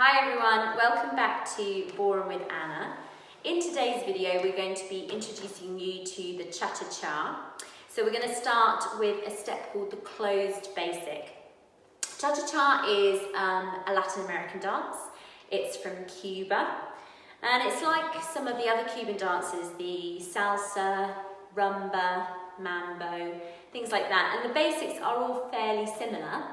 Hi everyone, welcome back to Ballroom with Anna. In today's video we're going to be introducing you to the cha-cha-cha. So we're going to start with a step called the closed basic. Cha-cha-cha is a Latin American dance. It's from Cuba and it's like some of the other Cuban dances, the salsa, rumba, mambo, things like that. And the basics are all fairly similar.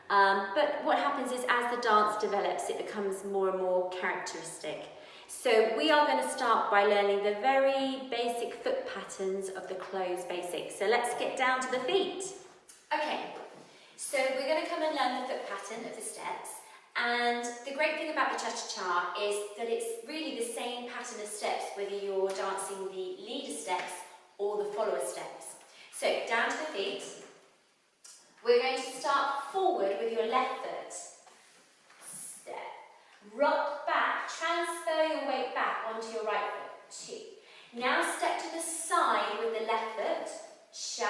But what happens is as the dance develops, it becomes more and more characteristic. So we are going to start by learning the very basic foot patterns of the closed basic. So let's get down to the feet. Okay, so we're going to come and learn the foot pattern of the steps. And the great thing about the cha-cha-cha is that it's really the same pattern of steps whether you're dancing the leader steps or the follower steps. So down to the feet. We're going to start forward with your left foot. Step. Rock back. Transfer your weight back onto your right foot. 2. Now step to the side with the left foot. Sha.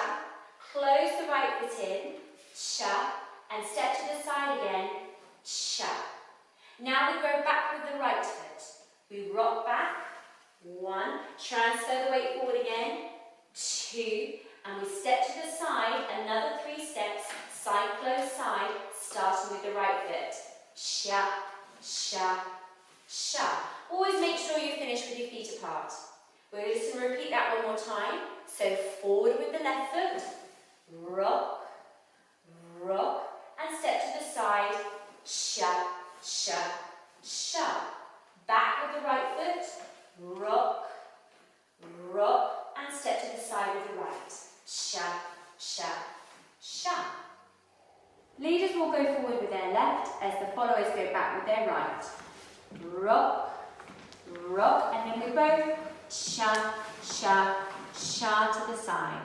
Close the right foot in. Sha. And step to the side again. Sha. Now we go back with the right foot. We rock back. 1. Transfer the weight forward again. 2. And we step to the side, another 3 steps, side close side, starting with the right foot. Sha, sha, sha. Always make sure you finish with your feet apart. We're just going to repeat that one more time. So forward with the left foot, rock, rock, and step to the side, sha, sha, sha. Back with the right foot, rock, rock, and step to the side with the right. Sha, sha, sha. Leaders will go forward with their left as the followers go back with their right. Rock, rock, and then we both sha, sha, sha to the side.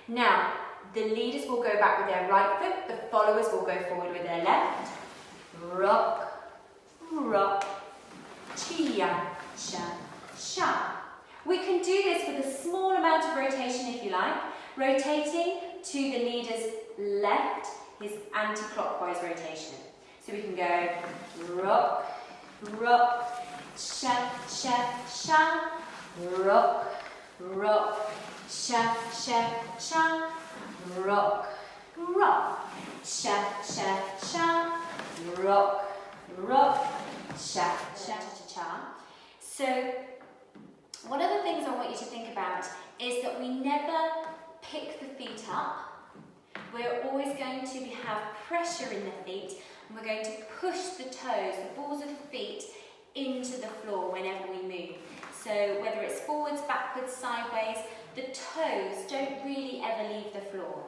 Now, the leaders will go back with their right foot, the followers will go forward with their left. Rock, rock, chia, sha, sha. We can do this with a small amount of rotation if you like. Rotating to the leader's left is anti-clockwise rotation. So we can go rock, rock, sha, sha, sha, rock, rock, sha, sha, sha, rock, rock, sha, sha, sha, rock, rock, sha, sha, cha. So one of the things I want you to think about is that we never pick the feet up. We're always going to have pressure in the feet and we're going to push the toes, the balls of the feet, into the floor whenever we move. So whether it's forwards, backwards, sideways, the toes don't really ever leave the floor.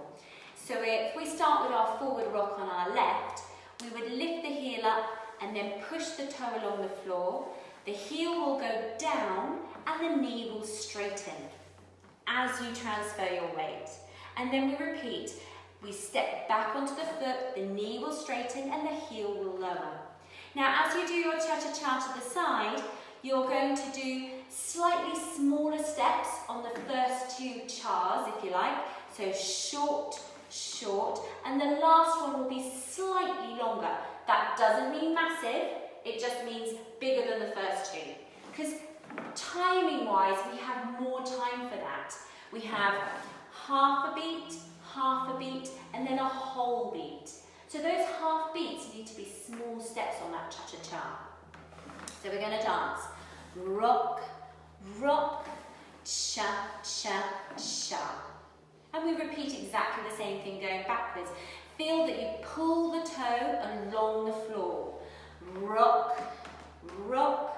So if we start with our forward rock on our left, we would lift the heel up and then push the toe along the floor. The heel will go down and the knee will straighten as you transfer your weight. And then we repeat. We step back onto the foot, the knee will straighten and the heel will lower. Now as you do your cha-cha-cha to the side, you're going to do slightly smaller steps on the first 2 chas, if you like. So short, short, and the last one will be slightly longer. That doesn't mean massive, it just means bigger than the first 2. Because timing-wise, we have more time for that. We have half a beat, and then a whole beat. So those half beats need to be small steps on that cha-cha-cha. So we're going to dance. Rock, rock, cha, cha, cha. And we repeat exactly the same thing going backwards. Feel that you pull the toe along the floor. Rock, rock,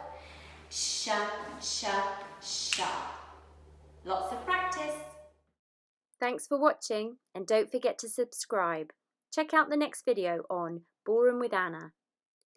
sha, sha, sha. Lots of practice. Thanks for watching and don't forget to subscribe. Check out the next video on Ballroom with Anna.